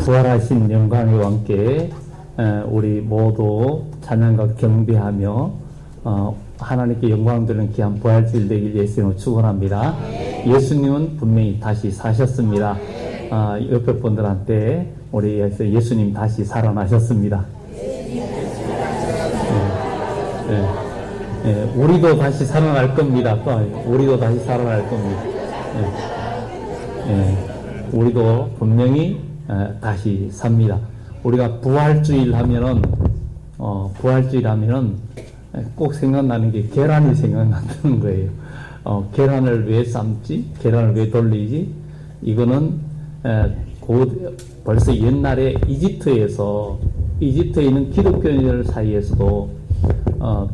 부활하신 영광의 왕께 우리 모두 찬양과 경배하며 하나님께 영광 드리는 귀한 부활주일 되길 예수님으로 축원합니다. 예수님은 분명히 다시 사셨습니다. 옆에 분들한테 우리 예수님 다시 살아나셨습니다. 우리도 다시 살아날 겁니다. 우리도 다시 살아날 겁니다. 우리도 분명히 다시 삽니다. 우리가 부활주일 하면은 꼭 생각나는 게 계란이 생각나는 거예요. 계란을 왜 삶지? 계란을 왜 돌리지? 이거는 벌써 옛날에 이집트에 있는 기독교인들 사이에서도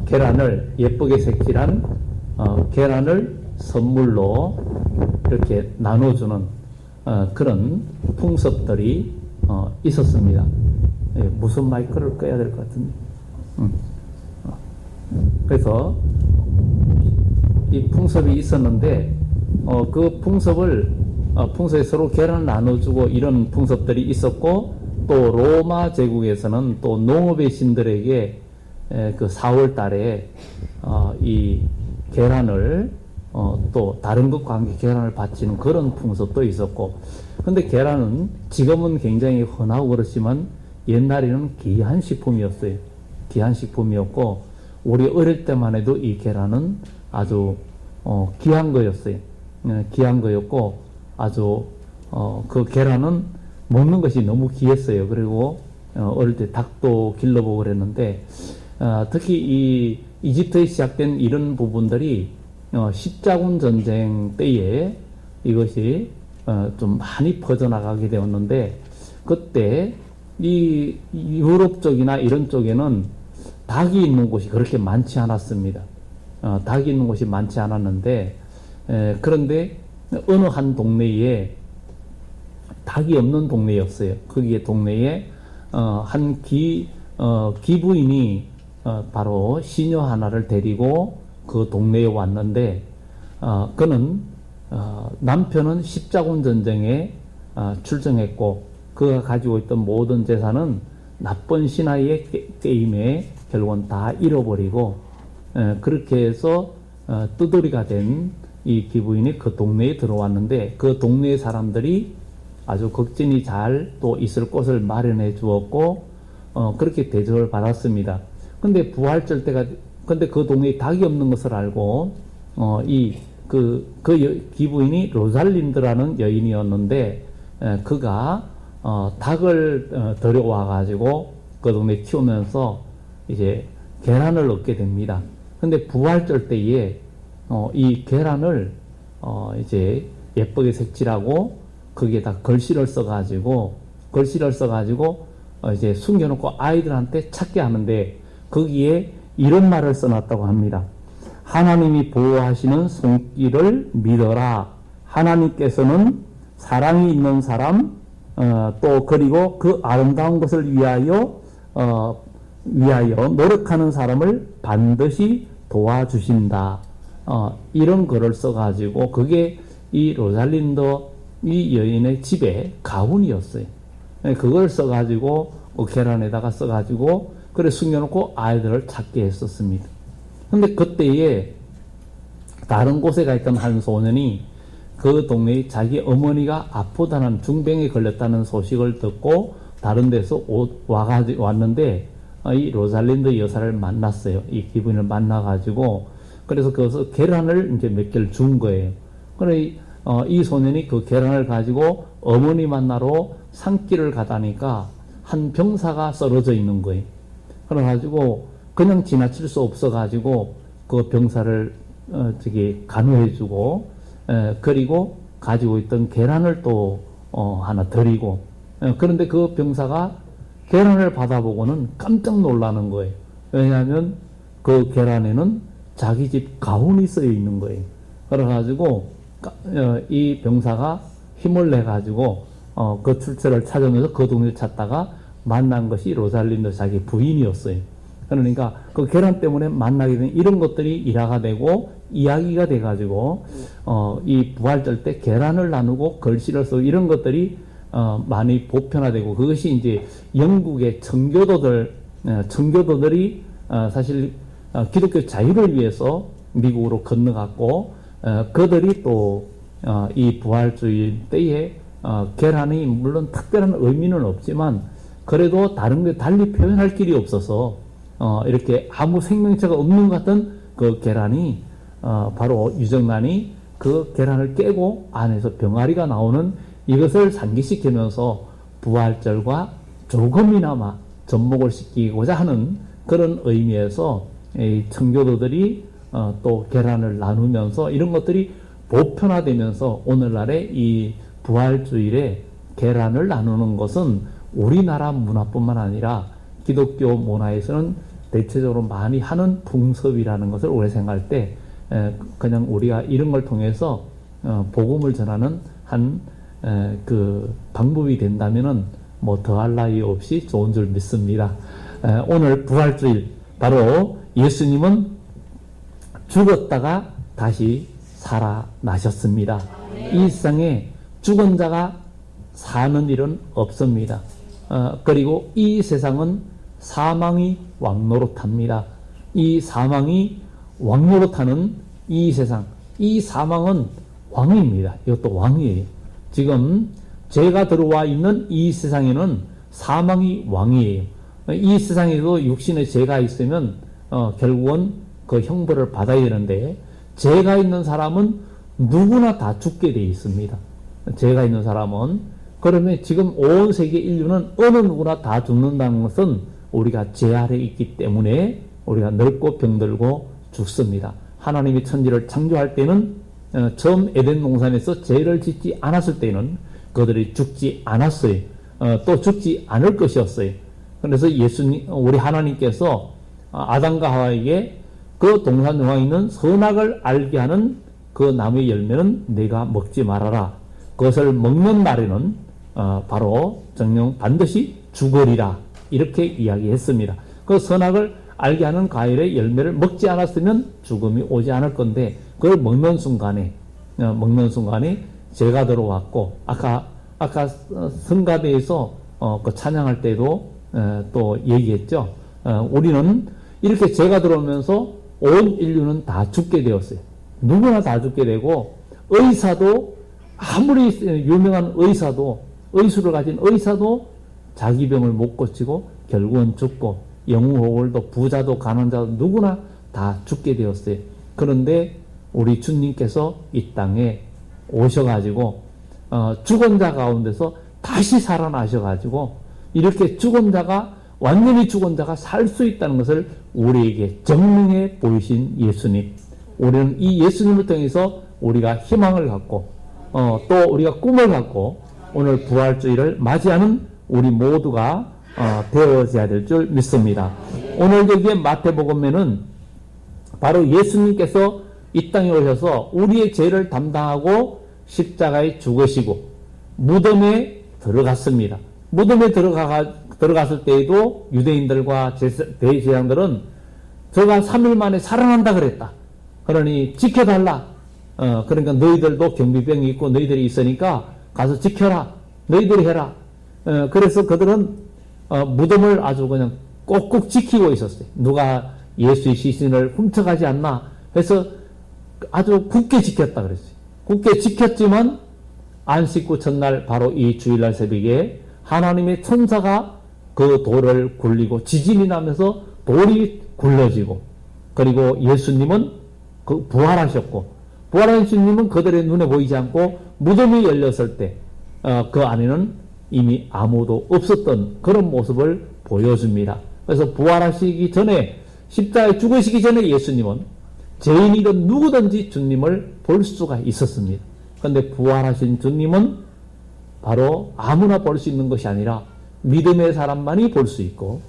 계란을 예쁘게 색칠한 계란을 선물로 이렇게 나눠주는 그런 풍습들이 있었습니다. 무슨 마이크를 꺼야 될 것 같은데. 그래서 이 풍습이 있었는데 그 풍습에 서로 계란을 나눠주고 이런 풍습들이 있었고, 또 로마 제국에서는 또 농업의 신들에게 그 4월 달에 이 계란을 또 다른 것과 함께 계란을 바치는 그런 풍습도 있었고, 근데 계란은 지금은 굉장히 흔하고 그렇지만 옛날에는 귀한 식품이었어요. 귀한 식품이었고, 우리 어릴 때만 해도 이 계란은 아주 귀한 거였어요. 귀한 거였고, 아주 그 계란은 먹는 것이 너무 귀했어요. 그리고 어릴 때 닭도 길러보고 그랬는데, 특히 이 이집트에 시작된 이런 부분들이 십자군 전쟁 때에 이것이 좀 많이 퍼져나가게 되었는데, 그때 이 유럽 쪽이나 이런 쪽에는 닭이 있는 곳이 그렇게 많지 않았습니다. 닭이 있는 곳이 많지 않았는데, 그런데 어느 한 동네에 닭이 없는 동네였어요. 거기에 동네에 한 기부인이 바로 시녀 하나를 데리고 그 동네에 왔는데, 그는 남편은 십자군 전쟁에 출정했고, 그가 가지고 있던 모든 재산은 나쁜 신하의 게임에 결국은 다 잃어버리고, 그렇게 해서 뜨돌이가 된 이 기부인이 그 동네에 들어왔는데, 그 동네 사람들이 아주 극진히 잘 또 있을 곳을 마련해 주었고, 그렇게 대접을 받았습니다. 근데 부활절 때가, 근데 그 동네에 닭이 없는 것을 알고, 기부인이 로살린드라는 여인이었는데, 그가, 닭을 데려와가지고 그 동네에 키우면서 이제 계란을 얻게 됩니다. 근데 부활절 때에, 이 계란을, 이제 예쁘게 색칠하고, 거기에다 글씨를 써가지고, 이제 숨겨놓고 아이들한테 찾게 하는데, 거기에 이런 말을 써놨다고 합니다. 하나님이 보호하시는 손길을 믿어라. 하나님께서는 사랑이 있는 사람, 또 그리고 그 아름다운 것을 위하여 노력하는 사람을 반드시 도와주신다. 이런 글을 써가지고, 그게 이 로살린더 이 여인의 집에 가훈이었어요. 그걸 써가지고 계란에다가 써가지고 그래 숨겨놓고 아이들을 찾게 했었습니다. 근데 그때에 다른 곳에 가 있던 한 소년이 그 동네에 자기 어머니가 아프다는, 중병에 걸렸다는 소식을 듣고 다른 데서 왔는데, 이 로살린드 여사를 만났어요. 이 기부인을 만나가지고, 그래서 거기서 계란을 이제 몇 개를 준 거예요. 그래, 이 소년이 그 계란을 가지고 어머니 만나러 산길을 가다니까 한 병사가 쓰러져 있는 거예요. 그래가지고 그냥 지나칠 수 없어가지고 그 병사를 간호해주고, 그리고 가지고 있던 계란을 또 하나 드리고, 그런데 그 병사가 계란을 받아보고는 깜짝 놀라는 거예요. 왜냐하면 그 계란에는 자기 집 가훈이 쓰여 있는 거예요. 그래가지고 이 병사가 힘을 내가지고 그 출처를 찾으면서 그 동네를 찾다가 만난 것이 로살린드 자기 부인이었어요. 그러니까 그 계란 때문에 만나게 된 이런 것들이 일화가 되고 이야기가 돼가지고 이 부활절 때 계란을 나누고 글씨를 쓰고 이런 것들이 많이 보편화되고, 그것이 이제 영국의 청교도들이 사실 기독교 자유를 위해서 미국으로 건너갔고, 그들이 또 이 부활주의 때에 계란이 물론 특별한 의미는 없지만 그래도 다른 게 달리 표현할 길이 없어서 이렇게 아무 생명체가 없는 것 같은 그 계란이 바로 유정란이 그 계란을 깨고 안에서 병아리가 나오는 이것을 상기시키면서 부활절과 조금이나마 접목을 시키고자 하는 그런 의미에서 이 청교도들이 또 계란을 나누면서 이런 것들이 보편화되면서 오늘날의 이 부활주일에 계란을 나누는 것은 우리나라 문화뿐만 아니라 기독교 문화에서는 대체적으로 많이 하는 풍습이라는 것을 오래 생각할 때 그냥 우리가 이런 걸 통해서 복음을 전하는 그 방법이 된다면은 뭐 더할 나위 없이 좋은 줄 믿습니다. 오늘 부활주일 바로 예수님은 죽었다가 다시 살아나셨습니다. 이 세상에 죽은 자가 사는 일은 없습니다. 그리고 이 세상은 사망이 왕노릇합니다. 이 사망이 왕노릇하는 이 세상, 이 사망은 왕입니다. 이것도 왕이에요. 지금 죄가 들어와 있는 이 세상에는 사망이 왕이에요. 이 세상에도 육신의 죄가 있으면 결국은 그 형벌을 받아야 되는데, 죄가 있는 사람은 누구나 다 죽게 되어 있습니다. 죄가 있는 사람은, 그러면 지금 온 세계 인류는 어느 누구나 다 죽는다는 것은 우리가 죄 아래 있기 때문에 우리가 늙고 병들고 죽습니다. 하나님이 천지를 창조할 때는 처음 에덴 동산에서 죄를 짓지 않았을 때는 그들이 죽지 않았어요. 또 죽지 않을 것이었어요. 그래서 우리 하나님께서 아담과 하와에게 그 동산 중앙에 있는 선악을 알게 하는 그 나무의 열매는 내가 먹지 말아라. 그것을 먹는 날에는 바로 정녕 반드시 죽으리라. 이렇게 이야기했습니다. 그 선악을 알게 하는 과일의 열매를 먹지 않았으면 죽음이 오지 않을 건데, 그걸 먹는 순간에 죄가 들어왔고, 아까 성가대에서 그 찬양할 때도 또 얘기했죠. 우리는 이렇게 죄가 들어오면서 온 인류는 다 죽게 되었어요. 누구나 다 죽게 되고, 의사도 아무리 유명한 의수를 가진 의사도 자기 병을 못 고치고 결국은 죽고, 영웅호월도 부자도 가난자도 누구나 다 죽게 되었어요. 그런데 우리 주님께서 이 땅에 오셔가지고 죽은 자 가운데서 다시 살아나셔가지고 이렇게 완전히 죽은 자가 살 수 있다는 것을 우리에게 증명해 보이신 예수님. 우리는 이 예수님을 통해서 우리가 희망을 갖고 또 우리가 꿈을 갖고 오늘 부활주의를 맞이하는 우리 모두가 되어져야 될 줄 믿습니다. 오늘 여기에 마태복음에는 바로 예수님께서 이 땅에 오셔서 우리의 죄를 담당하고 십자가에 죽으시고 무덤에 들어갔습니다. 무덤에 들어갔을 때에도 유대인들과 대제사장들은 저가 3일 만에 살아난다 그랬다. 그러니 지켜달라. 그러니까 너희들도 경비병이 있고 너희들이 있으니까 가서 지켜라. 너희들이 해라. 그래서 그들은 무덤을 아주 그냥 꼭꼭 지키고 있었어요. 누가 예수의 시신을 훔쳐가지 않나 해서 아주 굳게 지켰다 그랬어요. 굳게 지켰지만 안식구 첫날 바로 이 주일날 새벽에 하나님의 천사가 그 돌을 굴리고 지진이 나면서 돌이 굴러지고, 그리고 예수님은 부활하셨고, 부활한 예수님은 그들의 눈에 보이지 않고 무덤이 열렸을 때 그 안에는 이미 아무도 없었던 그런 모습을 보여줍니다. 그래서 부활하시기 전에, 십자가에 죽으시기 전에 예수님은 죄인이든 누구든지 주님을 볼 수가 있었습니다. 그런데 부활하신 주님은 바로 아무나 볼 수 있는 것이 아니라 믿음의 사람만이 볼 수 있고,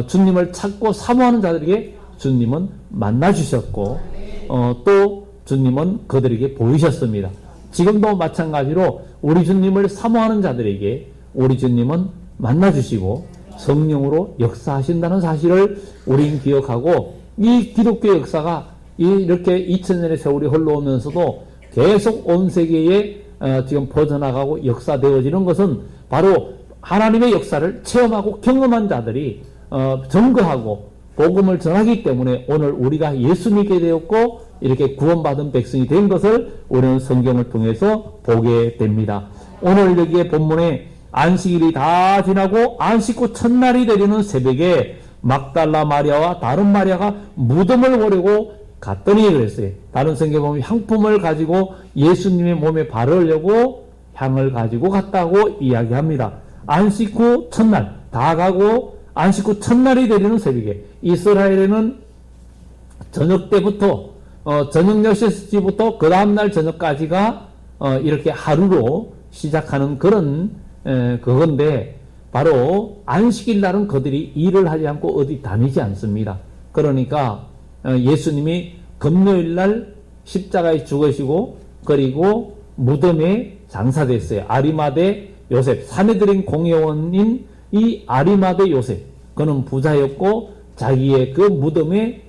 주님을 찾고 사모하는 자들에게 주님은 만나주셨고, 또 주님은 그들에게 보이셨습니다. 지금도 마찬가지로 우리 주님을 사모하는 자들에게 우리 주님은 만나주시고 성령으로 역사하신다는 사실을 우린 기억하고, 이 기독교 역사가 이렇게 2000년의 세월이 흘러오면서도 계속 온 세계에 지금 퍼져나가고 역사되어지는 것은 바로 하나님의 역사를 체험하고 경험한 자들이 증거하고 복음을 전하기 때문에 오늘 우리가 예수 믿게 되었고 이렇게 구원받은 백성이 된 것을 우리는 성경을 통해서 보게 됩니다. 오늘 여기에 본문에 안식일이 다 지나고 안식 후 첫날이 되려는 새벽에 막달라 마리아와 다른 마리아가 무덤을 보려고 갔더니 그랬어요. 다른 성경에 보면 향품을 가지고 예수님의 몸에 바르려고 향을 가지고 갔다고 이야기합니다. 안식 후 첫날 다 가고 안식 후 첫날이 되려는 새벽에 이스라엘에는 저녁 때부터 저녁 6시부터 그 다음날 저녁까지가 이렇게 하루로 시작하는 그런 그건데 바로 안식일 날은 그들이 일을 하지 않고 어디 다니지 않습니다. 그러니까 예수님이 금요일 날 십자가에 죽으시고 그리고 무덤에 장사됐어요. 아리마대 요셉, 사내들인 공회원인 이 아리마대 요셉, 그는 부자였고 자기의 그 무덤에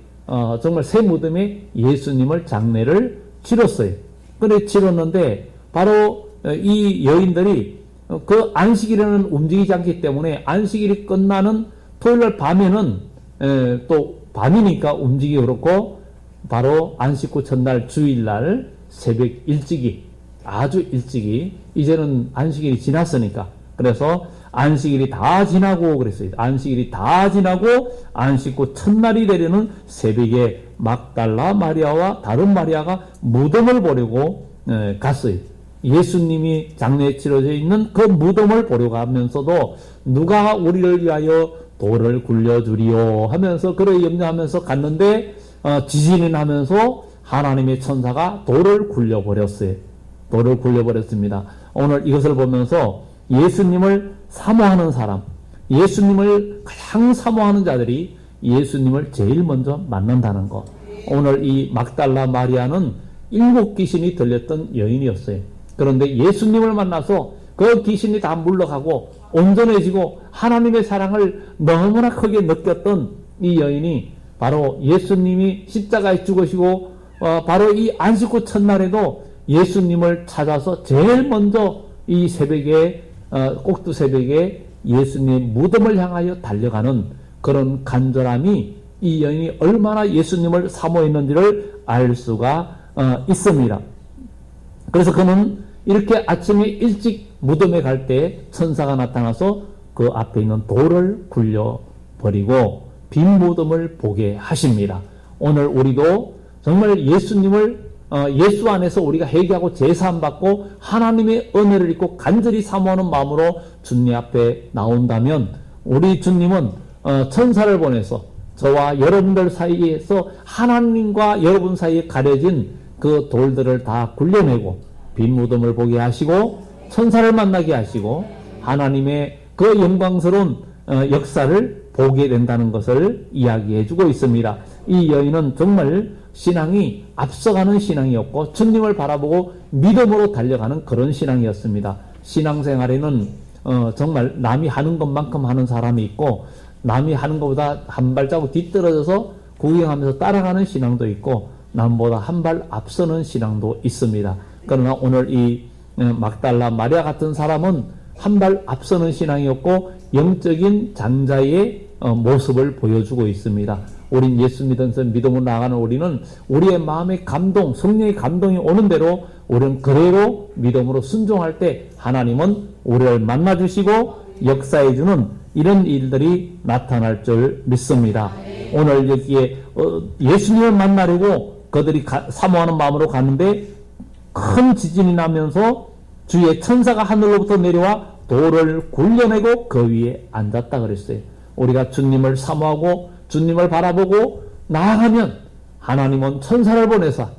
정말 새 무덤에 예수님을 장례를 치렀어요. 그래 치렀는데 바로 이 여인들이 그 안식일에는 움직이지 않기 때문에 안식일이 끝나는 토요일날 밤에는 또 밤이니까 움직이기 그렇고 바로 안식 후 첫날 주일날 새벽 일찍이 아주 일찍이 이제는 안식일이 지났으니까 그래서 안식일이 다 지나고 그랬어요. 안식일이 다 지나고 안식 후 첫날이 되려는 새벽에 막달라 마리아와 다른 마리아가 무덤을 보려고 갔어요. 예수님이 장례에 치러져 있는 그 무덤을 보려 가면서도 누가 우리를 위하여 돌을 굴려주리요 하면서 그를 염려하면서 갔는데 지진이 나면서 하나님의 천사가 돌을 굴려버렸어요. 돌을 굴려버렸습니다. 오늘 이것을 보면서 예수님을 사모하는 사람, 예수님을 가장 사모하는 자들이 예수님을 제일 먼저 만난다는 것. 오늘 이 막달라 마리아는 7 귀신이 들렸던 여인이었어요. 그런데 예수님을 만나서 그 귀신이 다 물러가고 온전해지고 하나님의 사랑을 너무나 크게 느꼈던 이 여인이 바로 예수님이 십자가에 죽으시고 바로 이 안식 후 첫날에도 예수님을 찾아서 제일 먼저 이 새벽에 꼭두 새벽에 예수님의 무덤을 향하여 달려가는 그런 간절함이 이 여인이 얼마나 예수님을 사모했는지를 알 수가 있습니다. 그래서 그는 이렇게 아침에 일찍 무덤에 갈 때 천사가 나타나서 그 앞에 있는 돌을 굴려버리고 빈 무덤을 보게 하십니다. 오늘 우리도 정말 예수님을 예수 안에서 우리가 회개하고 제사함 받고 하나님의 은혜를 입고 간절히 사모하는 마음으로 주님 앞에 나온다면 우리 주님은 천사를 보내서 저와 여러분들 사이에서 하나님과 여러분 사이에 가려진 그 돌들을 다 굴려내고 빈 무덤을 보게 하시고 천사를 만나게 하시고 하나님의 그 영광스러운 역사를 보게 된다는 것을 이야기해 주고 있습니다. 이 여인은 정말 신앙이 앞서가는 신앙이었고 주님을 바라보고 믿음으로 달려가는 그런 신앙이었습니다. 신앙생활에는 정말 남이 하는 것만큼 하는 사람이 있고 남이 하는 것보다 한 발자국 뒤떨어져서 구경하면서 따라가는 신앙도 있고 남보다 한 발 앞서는 신앙도 있습니다. 그러나 오늘 이 막달라 마리아 같은 사람은 한 발 앞서는 신앙이었고 영적인 장자의 모습을 보여주고 있습니다. 우린 예수 믿으면서 믿음으로 나가는 우리는 우리의 마음의 감동, 성령의 감동이 오는 대로 우리는 그대로 믿음으로 순종할 때 하나님은 우리를 만나주시고 역사해주는 이런 일들이 나타날 줄 믿습니다. 오늘 여기에 예수님을 만나려고 그들이 사모하는 마음으로 갔는데 큰 지진이 나면서 주의 천사가 하늘로부터 내려와 돌을 굴려내고 그 위에 앉았다 그랬어요. 우리가 주님을 사모하고 주님을 바라보고 나아가면 하나님은 천사를 보내사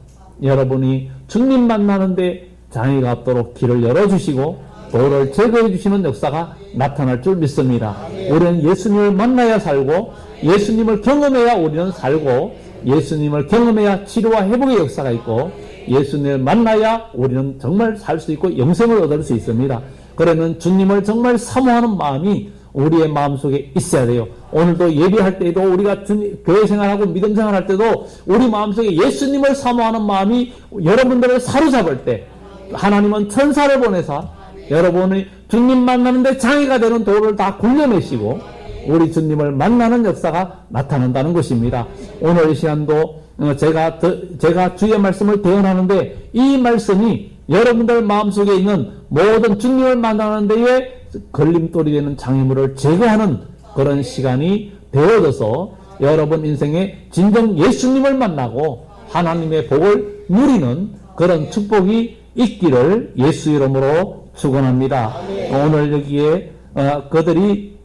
여러분이 주님 만나는데 장애가 없도록 길을 열어주시고 돌을 제거해 주시는 역사가 나타날 줄 믿습니다. 우리는 예수님을 만나야 살고 예수님을 경험해야 우리는 살고 예수님을 경험해야 치료와 회복의 역사가 있고 예수님을 만나야 우리는 정말 살 수 있고 영생을 얻을 수 있습니다. 그러면 주님을 정말 사모하는 마음이 우리의 마음속에 있어야 돼요. 오늘도 예배할 때도 우리가 교회 생활하고 믿음 생활할 때도 우리 마음속에 예수님을 사모하는 마음이 여러분들을 사로잡을 때 하나님은 천사를 보내서 여러분이 주님 만나는데 장애가 되는 도를 다 굴려내시고 우리 주님을 만나는 역사가 나타난다는 것입니다. 오늘 이 시간도 제가 주의 말씀을 대언하는데 이 말씀이 여러분들 마음속에 있는 모든 주님을 만나는 데에 걸림돌이 되는 장애물을 제거하는 그런 시간이 되어져서 여러분 인생에 진정 예수님을 만나고 하나님의 복을 누리는 그런 축복이 있기를 예수 이름으로 축원합니다. 오늘 여기에 그들이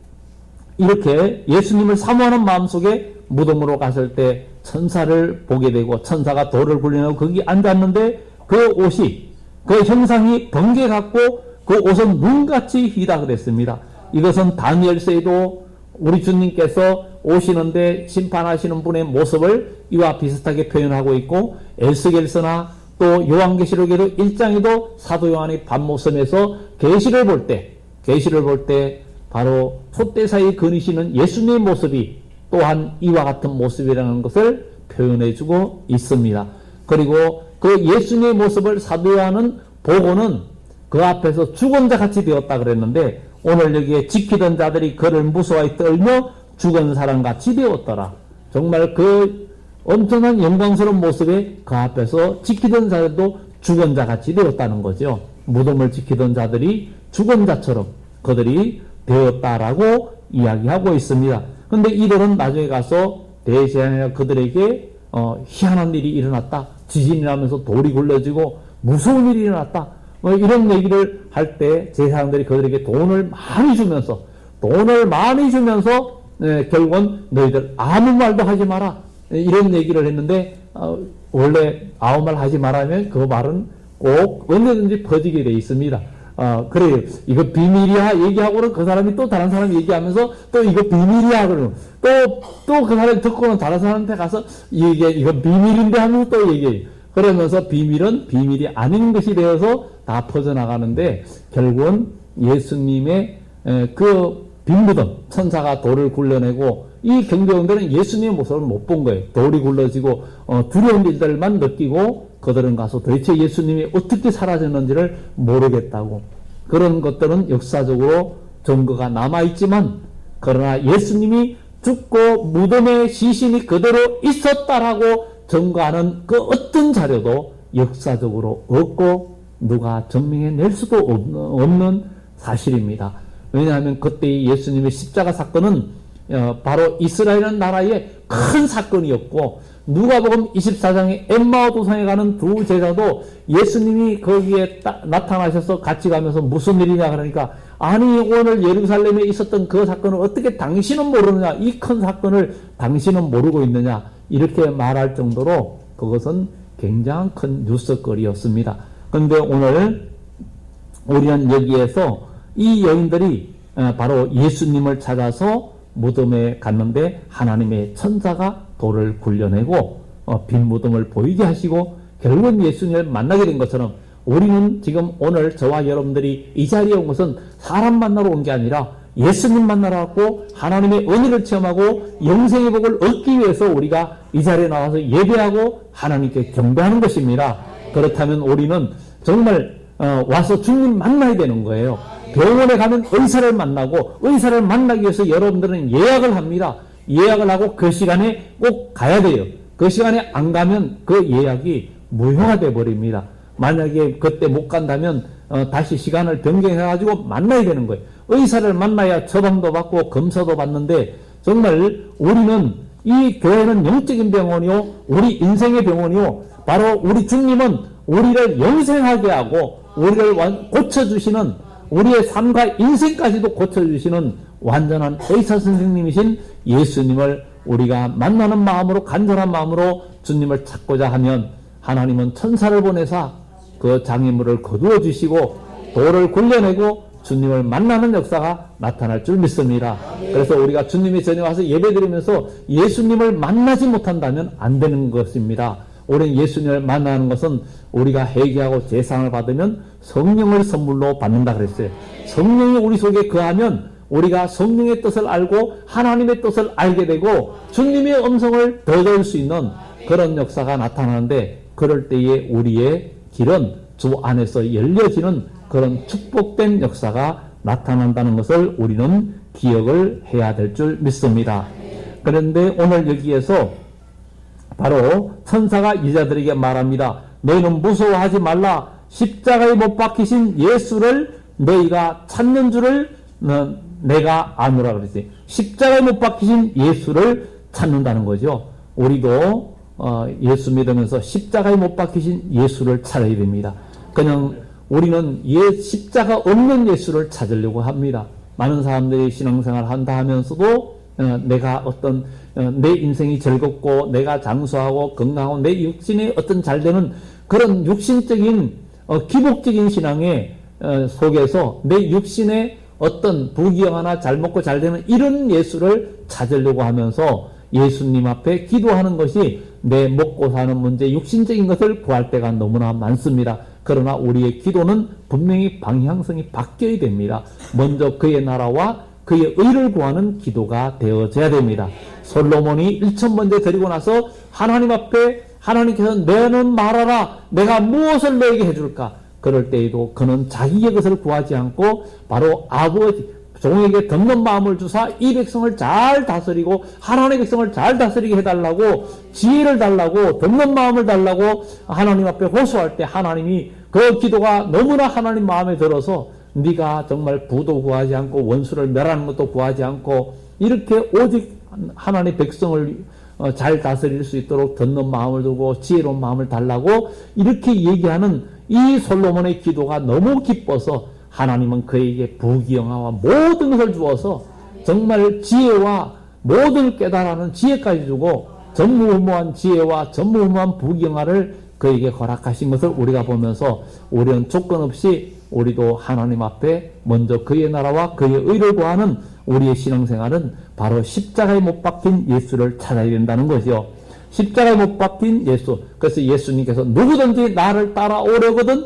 이렇게 예수님을 사모하는 마음속에 무덤으로 갔을 때 천사를 보게 되고 천사가 돌을 굴려내고 거기 앉았는데 그 옷이 그 형상이 번개 같고 그 옷은 눈같이 희다 그랬습니다. 이것은 다니엘서에도 우리 주님께서 오시는데 심판하시는 분의 모습을 이와 비슷하게 표현하고 있고 에스겔서나 또 요한계시록에도 1장에도 사도 요한이 밤모섬에서 계시를 볼 때 바로 촛대 사이에 거니시는 예수님의 모습이 또한 이와 같은 모습이라는 것을 표현해주고 있습니다. 그리고 그 예수님의 모습을 사도 요한은 보고는 그 앞에서 죽은 자 같이 되었다 그랬는데 오늘 여기에 지키던 자들이 그를 무서워하여 떨며 죽은 사람 같이 되었더라. 정말 그 엄청난 영광스러운 모습에 그 앞에서 지키던 자들도 죽은 자 같이 되었다는 거죠. 무덤을 지키던 자들이 죽은 자처럼 그들이 되었다라고 이야기하고 있습니다. 근데 이들은 나중에 가서 대제사장이 그들에게 희한한 일이 일어났다. 지진이 나면서 돌이 굴러지고 무서운 일이 일어났다. 이런 얘기를 할 때 제사장들이 그들에게 돈을 많이 주면서 결국은 너희들 아무 말도 하지 마라. 이런 얘기를 했는데 원래 아무 말 하지 말라면 그 말은 꼭 언제든지 퍼지게 돼 있습니다. 그래요. 이거 비밀이야 얘기하고는 그 사람이 또 다른 사람 얘기하면서 또 이거 비밀이야 그러면 또 그 사람이 듣고는 다른 사람한테 가서 이거 비밀인데 하면서 또 얘기해요. 그러면서 비밀은 비밀이 아닌 것이 되어서 다 퍼져나가는데 결국은 예수님의 그 빈무덤 천사가 돌을 굴려내고 이 경배원들은 예수님의 모습을 못 본 거예요. 돌이 굴러지고 두려운 일들만 느끼고 그들은 가서 도대체 예수님이 어떻게 사라졌는지를 모르겠다고. 그런 것들은 역사적으로 증거가 남아있지만 그러나 예수님이 죽고 무덤에 시신이 그대로 있었다라고 증거하는 그 어떤 자료도 역사적으로 없고 누가 증명해낼 수도 없는 사실입니다. 왜냐하면 그때 예수님의 십자가 사건은 바로 이스라엘 나라의 큰 사건이었고 누가복음 24장에 엠마오 도상에 가는 두 제자도 예수님이 거기에 나타나셔서 같이 가면서 무슨 일이냐 그러니까 아니 오늘 예루살렘에 있었던 그 사건을 어떻게 당신은 모르느냐 이 큰 사건을 당신은 모르고 있느냐 이렇게 말할 정도로 그것은 굉장히 큰 뉴스거리였습니다. 그런데 오늘 우리는 여기에서 이 여인들이 바로 예수님을 찾아서 무덤에 갔는데 하나님의 천사가 돌을 굴려내고 빈 무덤을 보이게 하시고 결국은 예수님을 만나게 된 것처럼 우리는 지금 오늘 저와 여러분들이 이 자리에 온 것은 사람 만나러 온 게 아니라 예수님 만나러 왔고 하나님의 은혜를 체험하고 영생의 복을 얻기 위해서 우리가 이 자리에 나와서 예배하고 하나님께 경배하는 것입니다. 그렇다면 우리는 정말 와서 주님 만나야 되는 거예요. 병원에 가면 의사를 만나고 의사를 만나기 위해서 여러분들은 예약을 합니다. 예약을 하고 그 시간에 꼭 가야 돼요. 그 시간에 안 가면 그 예약이 무효가 돼 버립니다. 만약에 그때 못 간다면 다시 시간을 변경해가지고 만나야 되는 거예요. 의사를 만나야 처방도 받고 검사도 받는데 정말 우리는 이 교회는 영적인 병원이요 우리 인생의 병원이요 바로 우리 주님은 우리를 영생하게 하고 우리를 고쳐주시는 우리의 삶과 인생까지도 고쳐주시는 완전한 의사 선생님이신 예수님을 우리가 만나는 마음으로 간절한 마음으로 주님을 찾고자 하면 하나님은 천사를 보내사 그 장애물을 거두어 주시고 돌을 굴려내고 주님을 만나는 역사가 나타날 줄 믿습니다. 그래서 우리가 주님의 전에 와서 예배드리면서 예수님을 만나지 못한다면 안 되는 것입니다. 우리는 예수님을 만나는 것은 우리가 회개하고 제상을 받으면 성령을 선물로 받는다 그랬어요. 성령이 우리 속에 거하면 우리가 성령의 뜻을 알고 하나님의 뜻을 알게 되고 주님의 음성을 더 들을 수 있는 그런 역사가 나타나는데 그럴 때에 우리의 길은 주 안에서 열려지는 그런 축복된 역사가 나타난다는 것을 우리는 기억을 해야 될 줄 믿습니다. 그런데 오늘 여기에서 바로 천사가 이자들에게 말합니다. 너희는 무서워하지 말라. 십자가에 못 박히신 예수를 너희가 찾는 줄을 내가 아노라 그랬어요. 십자가에 못 박히신 예수를 찾는다는 거죠. 우리도 예수 믿으면서 십자가에 못 박히신 예수를 찾아야 됩니다. 그냥 우리는 십자가 없는 예수를 찾으려고 합니다. 많은 사람들이 신앙생활 한다 하면서도 내가 내 인생이 즐겁고 내가 장수하고 건강하고 내 육신이 잘되는 그런 육신적인 기복적인 신앙의 속에서 내 육신의 부귀영화나 잘 먹고 잘 되는 이런 예수를 찾으려고 하면서 예수님 앞에 기도하는 것이 내 먹고 사는 문제, 육신적인 것을 구할 때가 너무나 많습니다. 그러나 우리의 기도는 분명히 방향성이 바뀌어야 됩니다. 먼저 그의 나라와 그의 의를 구하는 기도가 되어져야 됩니다. 솔로몬이 1000번째 드리고 나서 하나님 앞에 하나님께서 너는 말하라 내가 무엇을 너에게 해줄까? 그럴 때에도 그는 자기의 것을 구하지 않고 바로 아버지 종에게 듣는 마음을 주사 이 백성을 잘 다스리고 하나님의 백성을 잘 다스리게 해달라고 지혜를 달라고 듣는 마음을 달라고 하나님 앞에 호소할 때 하나님이 그 기도가 너무나 하나님 마음에 들어서 네가 정말 부도 구하지 않고 원수를 멸하는 것도 구하지 않고 이렇게 오직 하나님의 백성을 잘 다스릴 수 있도록 듣는 마음을 두고 지혜로운 마음을 달라고 이렇게 얘기하는 이 솔로몬의 기도가 너무 기뻐서 하나님은 그에게 부귀영화와 모든 것을 주어서 정말 지혜와 모든 깨달아는 지혜까지 주고 전무후무한 지혜와 전무후무한 부귀영화를 그에게 허락하신 것을 우리가 보면서 우리는 조건 없이 우리도 하나님 앞에 먼저 그의 나라와 그의 의를 구하는 우리의 신앙생활은 바로 십자가에 못 박힌 예수를 찾아야 된다는 것이요. 십자가에 못 박힌 예수. 그래서 예수님께서 누구든지 나를 따라오려거든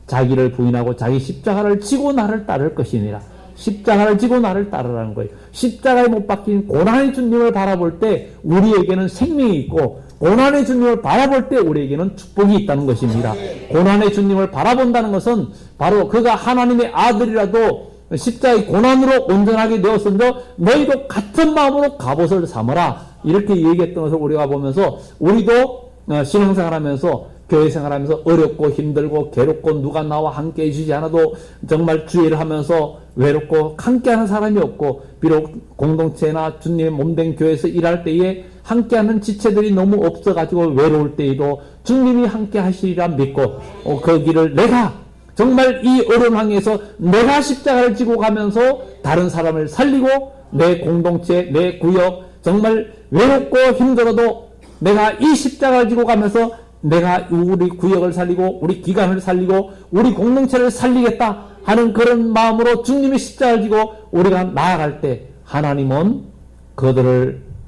자기를 부인하고 자기 십자가를 지고 나를 따를 것이니라. 십자가를 지고 나를 따르라는 거예요. 십자가에 못 박힌 고난의 주님을 바라볼 때 우리에게는 생명이 있고 고난의 주님을 바라볼 때 우리에게는 축복이 있다는 것입니다. 고난의 주님을 바라본다는 것은 바로 그가 하나님의 아들이라도 십자가의 고난으로 온전하게 되었으므로 너희도 같은 마음으로 갑옷을 삼으라. 이렇게 얘기했던 것을 우리가 보면서 우리도 신앙생활하면서 교회 생활하면서 어렵고 힘들고 괴롭고 누가 나와 함께 해주지 않아도 정말 주의를 하면서 외롭고 함께하는 사람이 없고 비록 공동체나 주님의 몸된 교회에서 일할 때에 함께하는 지체들이 너무 없어가지고 외로울 때에도 주님이 함께 하시리라 믿고 그 길을 내가 정말 이 어려운 항해에서 내가 십자가를 지고 가면서 다른 사람을 살리고 내 공동체, 내 구역 정말 외롭고 힘들어도 내가 이 십자가를 지고 가면서 내가 우리 구역을 살리고 우리 기관을 살리고 우리 공동체를 살리겠다 하는 그런 마음으로 주님의 십자가를 지고 우리가 나아갈 때 하나님은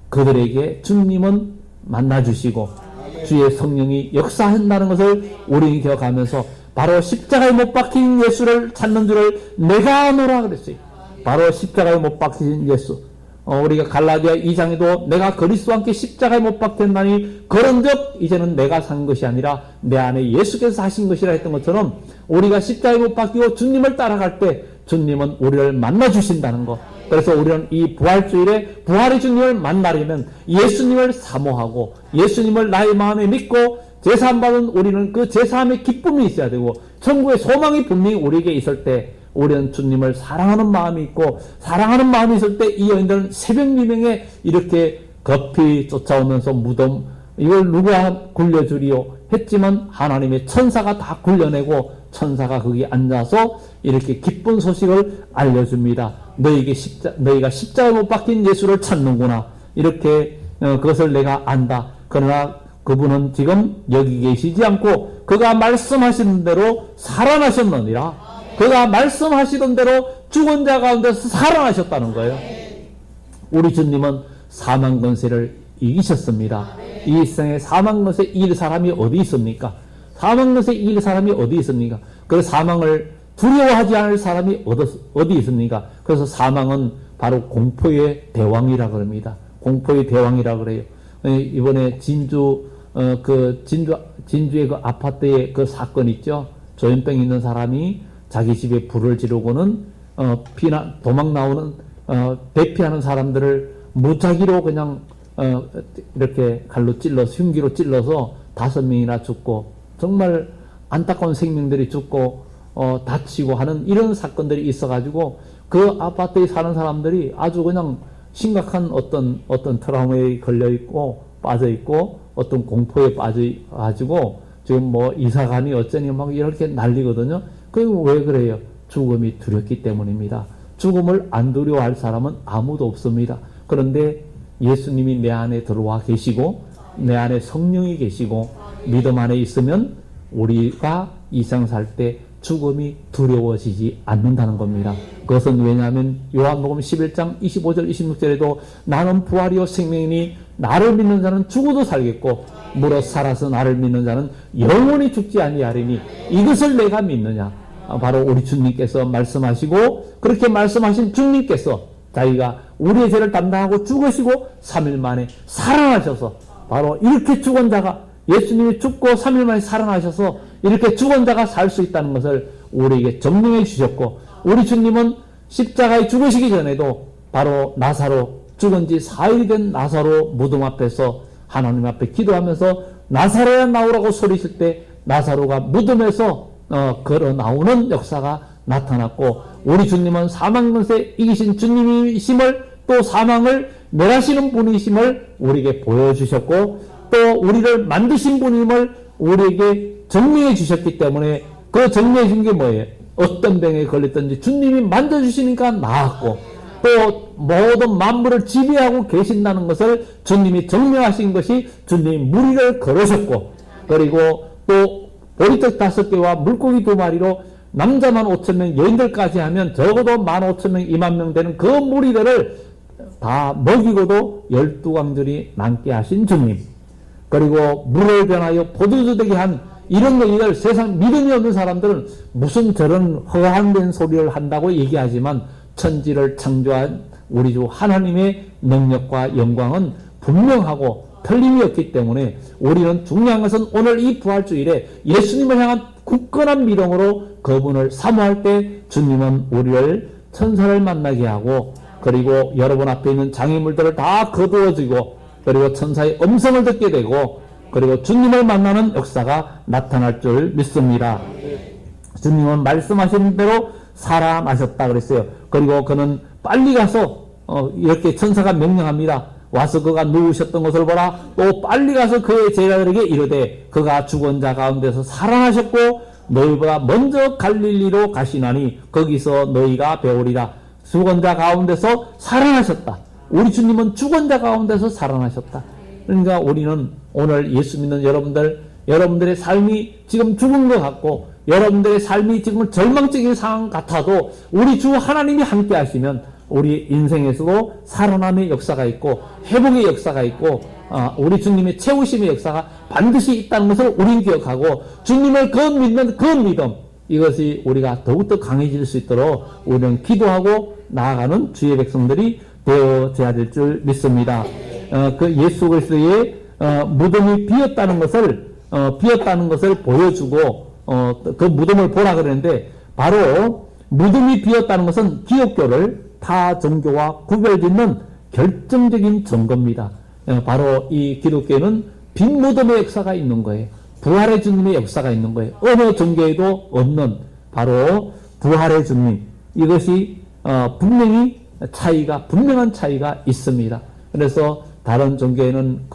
그들에게 주님은 만나주시고 주의 성령이 역사한다는 것을 우리는 기억하면서 바로 십자가에 못 박힌 예수를 찾는 줄을 내가 아노라 그랬어요. 바로 십자가에 못 박힌 예수. 우리가 갈라디아 2장에도 내가 그리스도와 함께 십자가에 못 박혔나니 그런즉 이제는 내가 산 것이 아니라 내 안에 예수께서 하신 것이라 했던 것처럼 우리가 십자가에 못 박히고 주님을 따라갈 때 주님은 우리를 만나 주신다는 것. 그래서 우리는 이 부활주일에 부활의 주님을 만나려면 예수님을 사모하고 예수님을 나의 마음에 믿고 제사함받은 우리는 그 제사함의 기쁨이 있어야 되고 천국의 소망이 분명히 우리에게 있을 때 우리는 주님을 사랑하는 마음이 있고 사랑하는 마음이 있을 때 이 여인들은 새벽 미명에 이렇게 급히 쫓아오면서 무덤 이걸 누가 굴려주리요 했지만 하나님의 천사가 다 굴려내고 천사가 거기 앉아서 이렇게 기쁜 소식을 알려줍니다. 너희가 십자가에 못 박힌 예수를 찾는구나. 이렇게 그것을 내가 안다. 그러나 그분은 지금 여기 계시지 않고 그가 말씀하시는 대로 살아나셨느니라. 그가 말씀하시던 대로 죽은 자 가운데서 살아나셨다는 거예요. 우리 주님은 사망 권세를 이기셨습니다. 이 세상에 사망 권세 이길 사람이 어디 있습니까? 사망 권세 이길 사람이 어디 있습니까? 그 사망을 두려워하지 않을 사람이 어디 있습니까? 그래서 사망은 바로 공포의 대왕이라 그럽니다. 공포의 대왕이라 그래요. 이번에 진주의 그 아파트의 그 사건 있죠? 조현병 있는 사람이 자기 집에 불을 지르고는 도망 나오는 대피하는 사람들을 무작위로 그냥 이렇게 칼로 찔러서 흉기로 찔러서 5명이나 죽고 정말 안타까운 생명들이 죽고 다치고 하는 이런 사건들이 있어가지고 그 아파트에 사는 사람들이 아주 그냥 심각한 어떤 트라우마에 걸려 있고 빠져 있고 어떤 공포에 빠져 가지고 지금 뭐 이사가니 어쩌니 막 이렇게 난리거든요. 그게 왜 그래요? 죽음이 두렵기 때문입니다. 죽음을 안 두려워할 사람은 아무도 없습니다. 그런데 예수님이 내 안에 들어와 계시고 내 안에 성령이 계시고 믿음 안에 있으면 우리가 이 세상 살 때 죽음이 두려워지지 않는다는 겁니다. 그것은 왜냐하면 요한복음 11장 25절 26절에도 나는 부활이요 생명이니 나를 믿는 자는 죽어도 살겠고 무릇 살아서 나를 믿는 자는 영원히 죽지 아니하리니 이것을 내가 믿느냐. 바로 우리 주님께서 말씀하시고 그렇게 말씀하신 주님께서 자기가 우리의 죄를 담당하고 죽으시고 3일 만에 살아나셔서 바로 이렇게 죽은 자가 예수님이 죽고 3일 만에 살아나셔서 이렇게 죽은 자가 살 수 있다는 것을 우리에게 증명해 주셨고 우리 주님은 십자가에 죽으시기 전에도 바로 나사로 죽은 지 4일이 된 나사로 무덤 앞에서 하나님 앞에 기도하면서 나사로야 나오라고 소리칠 때 나사로가 무덤에서 걸어 나오는 역사가 나타났고 우리 주님은 사망권세 이기신 주님이심을 또 사망을 멸하시는 분이심을 우리에게 보여주셨고 또 우리를 만드신 분임을 우리에게 증명해 주셨기 때문에 그 증명해 준 게 뭐예요? 어떤 병에 걸렸든지 주님이 만져주시니까 나았고 또 모든 만물을 지배하고 계신다는 것을 주님이 증명하신 것이 주님이 무리를 걸으셨고 그리고 또 보리떡 5개와 물고기 2마리로 남자만 5,000명 여인들까지 하면 적어도 15,000명 20,000명 되는 그 무리들을 다 먹이고도 12광절이 남게 하신 주님 그리고 물을 변하여 포도주 되게 한 이런 얘기를 세상 믿음이 없는 사람들은 무슨 저런 허황된 소리를 한다고 얘기하지만 천지를 창조한 우리 주 하나님의 능력과 영광은 분명하고 틀림이 없기 때문에 우리는 중요한 것은 오늘 이 부활주일에 예수님을 향한 굳건한 믿음으로 그분을 사모할 때 주님은 우리를 천사를 만나게 하고 그리고 여러분 앞에 있는 장애물들을 다 거두어지고 그리고 천사의 음성을 듣게 되고 그리고 주님을 만나는 역사가 나타날 줄 믿습니다. 주님은 말씀하신 대로 살아나셨다 그랬어요. 그리고 그는 빨리 가서 이렇게 천사가 명령합니다. 와서 그가 누우셨던 것을 보라. 또 빨리 가서 그의 제자들에게 이르되 그가 죽은 자 가운데서 살아나셨고 너희보다 먼저 갈릴리로 가시나니 거기서 너희가 배우리라. 죽은 자 가운데서 살아나셨다. 우리 주님은 죽은 자 가운데서 살아나셨다. 그러니까 우리는 오늘 예수 믿는 여러분들의 삶이 지금 죽은 것 같고 여러분들의 삶이 지금 절망적인 상황 같아도 우리 주 하나님이 함께 하시면 우리 인생에서도 살아남의 역사가 있고 회복의 역사가 있고 우리 주님의 채우심의 역사가 반드시 있다는 것을 우리는 기억하고 주님을 믿는 그 믿음 이것이 우리가 더욱더 강해질 수 있도록 우리는 기도하고 나아가는 주의 백성들이 되어져야 될 줄 믿습니다. 그 예수 그리스도의 무덤이 비었다는 것을 보여주고 그 무덤을 보라 그랬는데 바로 무덤이 비었다는 것은 기독교를 타 종교와 구별짓는 결정적인 증거입니다. 바로 이 기독교는 빈 무덤의 역사가 있는 거예요. 부활의 주님의 역사가 있는 거예요. 어느 종교에도 없는 바로 부활의 주님 이것이 분명한 차이가 있습니다. 그래서 다른 종교에는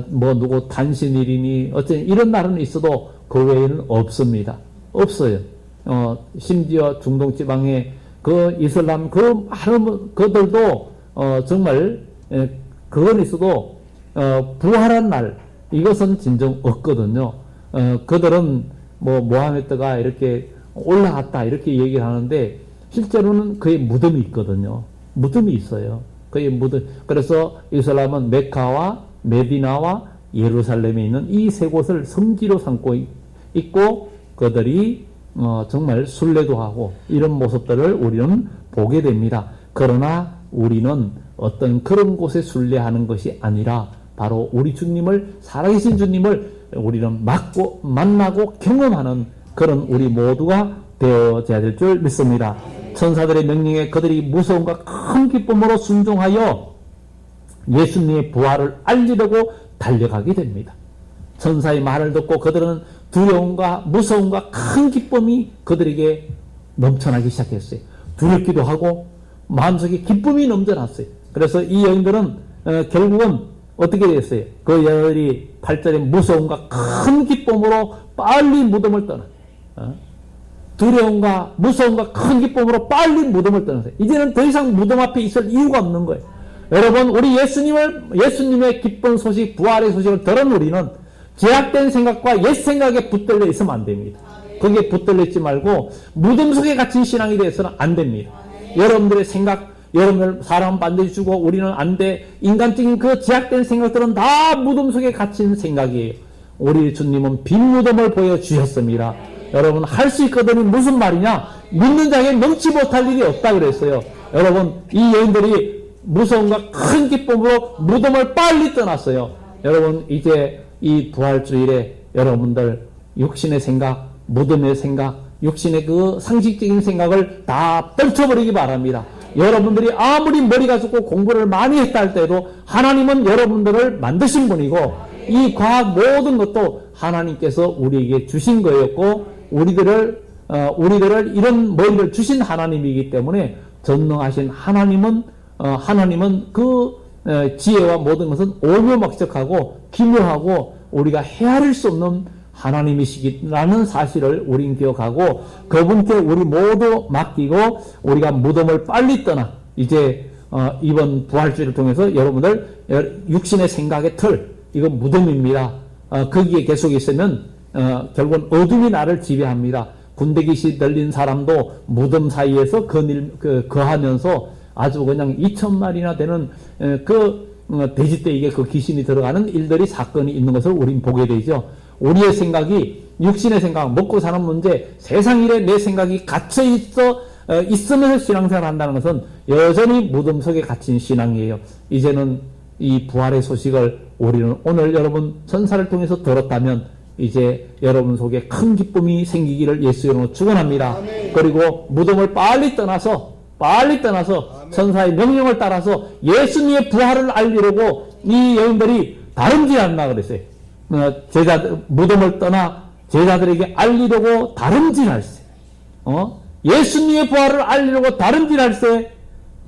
누구 단신일이니 어쨌든 이런 날은 있어도 그 외에는 없습니다. 없어요. 심지어 중동 지방에 그 이슬람 많은 그들도 정말 그건 있어도 부활한 날 이것은 진정 없거든요. 그들은 모하메드가 이렇게 올라갔다 이렇게 얘기를 하는데 실제로는 그의 무덤이 있거든요. 무덤이 있어요. 그의 무덤. 그래서 이슬람은 메카와 메디나와 예루살렘에 있는 이 세 곳을 성지로 삼고 있고 그들이 정말 순례도 하고 이런 모습들을 우리는 보게 됩니다. 그러나 우리는 어떤 그런 곳에 순례하는 것이 아니라 바로 우리 주님을 살아계신 주님을 우리는 만나고 경험하는 그런 우리 모두가 되어져야 될 줄 믿습니다. 천사들의 명령에 그들이 무서움과 큰 기쁨으로 순종하여 예수님의 부활을 알리려고 달려가게 됩니다. 천사의 말을 듣고 그들은 두려움과 무서움과 큰 기쁨이 그들에게 넘쳐나기 시작했어요. 두렵기도 하고 마음속에 기쁨이 넘쳐났어요. 그래서 이 여인들은 결국은 어떻게 됐어요? 그 여인들이 8절에 무서움과 큰 기쁨으로 빨리 무덤을 떠나. 두려움과 무서움과 큰 기쁨으로 빨리 무덤을 떠났어요. 이제는 더 이상 무덤 앞에 있을 이유가 없는 거예요. 여러분, 우리 예수님의 기쁜 소식, 부활의 소식을 들은 우리는 제약된 생각과 옛 생각에 붙들려 있으면 안 됩니다. 거기에 붙들려 있지 말고 무덤 속에 갇힌 신앙이 되어서는 안 됩니다. 여러분들의 생각, 여러분들 사람 반드시 주고 우리는 안 돼. 인간적인 그 제약된 생각들은 다 무덤 속에 갇힌 생각이에요. 우리 주님은 빈 무덤을 보여주셨습니다. 여러분, 할 수 있거든요. 무슨 말이냐? 믿는 자에게 넘치 못할 일이 없다 그랬어요. 여러분, 이 여인들이 무서움과 큰 기쁨으로 무덤을 빨리 떠났어요. 여러분, 이제 이 부활주일에 여러분들 육신의 생각, 무덤의 생각, 육신의 그 상식적인 생각을 다 떨쳐버리기 바랍니다. 여러분들이 아무리 머리가 좋고 공부를 많이 했다 할 때도 하나님은 여러분들을 만드신 분이고 이 과학 모든 것도 하나님께서 우리에게 주신 거였고 우리들을 이런 머리를 주신 하나님이기 때문에 전능하신 하나님은 그 지혜와 모든 것은 오묘막적하고 기묘하고 우리가 헤아릴 수 없는 하나님이시라는 사실을 우린 기억하고 그분께 우리 모두 맡기고 우리가 무덤을 빨리 떠나 이제 이번 부활주의를 통해서 여러분들 육신의 생각의 틀 이건 무덤입니다. 거기에 계속 있으면 결국은 어둠이 나를 지배합니다. 군대 귀신 들린 사람도 무덤 사이에서 거하면서 아주 그냥 2,000마리나 되는 돼지떼에게 그 귀신이 들어가는 일들이 사건이 있는 것을 우린 보게 되죠. 우리의 생각이 육신의 생각, 먹고 사는 문제, 세상 일에 내 생각이 갇혀 있으면서 신앙생활을 한다는 것은 여전히 무덤 속에 갇힌 신앙이에요. 이제는 이 부활의 소식을 우리는 오늘 여러분 천사를 통해서 들었다면 이제 여러분 속에 큰 기쁨이 생기기를 예수 이름으로 축원합니다. 그리고 무덤을 빨리 떠나서 천사의 명령을 따라서 예수님의 부활을 알리려고 이 여인들이 다름질한다 그랬어요. 무덤을 떠나 제자들에게 알리려고 다름질할세. 예수님의 부활을 알리려고 다름질할세.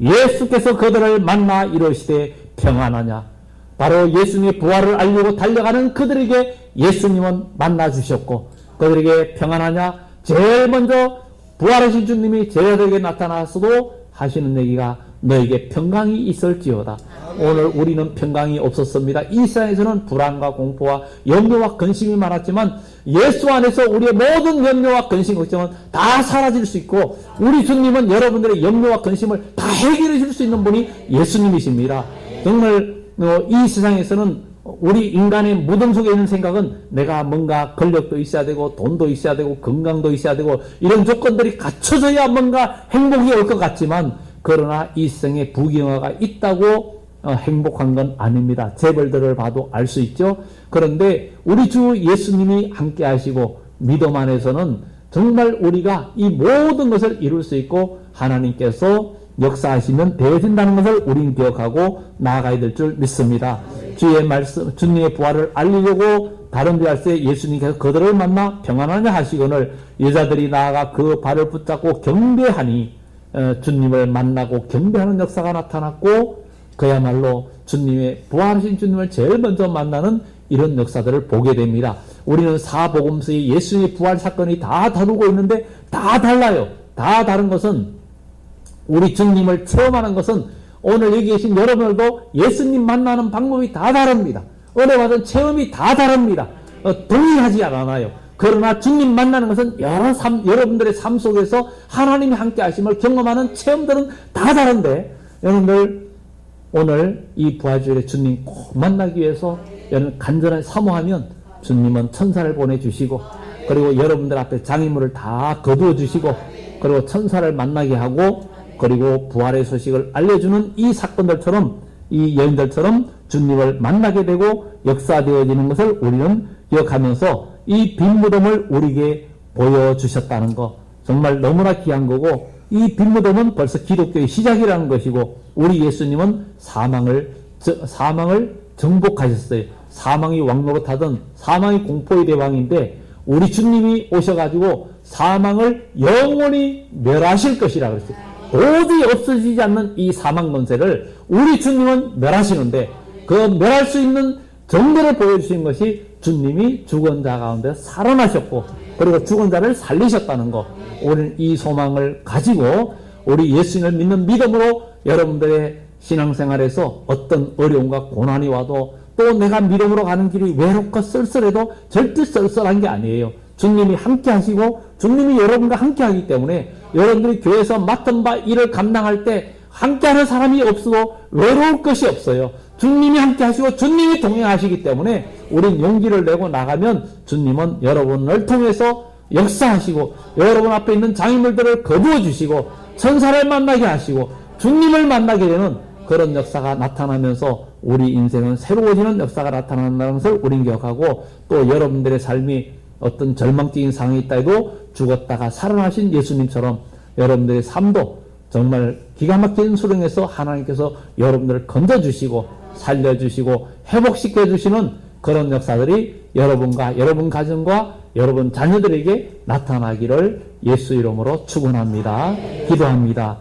예수께서 그들을 만나 이르시되 평안하냐. 바로 예수님의 부활을 알리려고 달려가는 그들에게 예수님은 만나 주셨고 그들에게 평안하냐. 제일 먼저 부활하신 주님이 제자들에게 나타나서도 하시는 얘기가 너에게 평강이 있을지어다. 오늘 우리는 평강이 없었습니다. 이 세상에서는 불안과 공포와 염려와 근심이 많았지만 예수 안에서 우리의 모든 염려와 근심, 걱정은 다 사라질 수 있고 우리 주님은 여러분들의 염려와 근심을 다 해결해 줄 수 있는 분이 예수님이십니다. 정말 이 세상에서는 우리 인간의 무덤 속에 있는 생각은 내가 뭔가 권력도 있어야 되고 돈도 있어야 되고 건강도 있어야 되고 이런 조건들이 갖춰져야 뭔가 행복이 올 것 같지만 그러나 이 세상에 부귀영화가 있다고 행복한 건 아닙니다. 재벌들을 봐도 알 수 있죠. 그런데 우리 주 예수님이 함께 하시고 믿음 안에서는 정말 우리가 이 모든 것을 이룰 수 있고 하나님께서 역사하시면 되어진다는 것을 우린 기억하고 나아가야 될 줄 믿습니다. 주의 말씀, 주님의 부활을 알리려고 다름질할 때 예수님께서 그들을 만나 평안하냐 하시거늘 여자들이 나아가 그 발을 붙잡고 경배하니 주님을 만나고 경배하는 역사가 나타났고 그야말로 부활하신 주님을 제일 먼저 만나는 이런 역사들을 보게 됩니다. 우리는 사복음서의 예수님의 부활 사건이 다 다루고 있는데 다 달라요. 다 다른 것은 우리 주님을 체험하는 것은 오늘 여기 계신 여러분들도 예수님 만나는 방법이 다 다릅니다. 은혜 받은 체험이 다 다릅니다. 동의하지 않아요. 그러나 주님 만나는 것은 여러분들의 삶 속에서 하나님이 함께 하심을 경험하는 체험들은 다 다른데 여러분들 오늘 이 부활주일에 주님 꼭 만나기 위해서 여러분 간절히 사모하면 주님은 천사를 보내주시고 그리고 여러분들 앞에 장애물을 다 거두어 주시고 그리고 천사를 만나게 하고 그리고 부활의 소식을 알려주는 이 사건들처럼 이 여인들처럼 주님을 만나게 되고 역사되어지는 것을 우리는 기억하면서 이 빈 무덤을 우리에게 보여주셨다는 거 정말 너무나 귀한 거고, 이 빈무덤은 벌써 기독교의 시작이라는 것이고, 우리 예수님은 사망을 정복하셨어요. 사망이 왕노릇하던 사망이 공포의 대왕인데, 우리 주님이 오셔가지고 사망을 영원히 멸하실 것이라 그랬어요. 도저히 없어지지 않는 이 사망 권세를 우리 주님은 멸하시는데, 그 멸할 수 있는 정도를 보여주신 것이 주님이 죽은 자 가운데 살아나셨고, 그리고 죽은 자를 살리셨다는 것. 오늘 이 소망을 가지고 우리 예수님을 믿는 믿음으로 여러분들의 신앙생활에서 어떤 어려움과 고난이 와도, 또 내가 믿음으로 가는 길이 외롭고 쓸쓸해도 절대 쓸쓸한 게 아니에요. 주님이 함께 하시고 주님이 여러분과 함께 하기 때문에, 여러분들이 교회에서 맡은 바 일을 감당할 때 함께하는 사람이 없어도 외로울 것이 없어요. 주님이 함께 하시고 주님이 동행하시기 때문에 우린 용기를 내고 나가면 주님은 여러분을 통해서 역사하시고, 여러분 앞에 있는 장애물들을 거두어 주시고, 천사를 만나게 하시고 주님을 만나게 되는 그런 역사가 나타나면서 우리 인생은 새로워지는 역사가 나타난다는 것을 우린 기억하고, 또 여러분들의 삶이 어떤 절망적인 상황이 있다 해도 죽었다가 살아나신 예수님처럼 여러분들의 삶도 정말 기가 막힌 수령에서 하나님께서 여러분들을 건져주시고 살려주시고 회복시켜주시는 그런 역사들이 여러분과 여러분 가정과 여러분 자녀들에게 나타나기를 예수 이름으로 축원합니다. 기도합니다.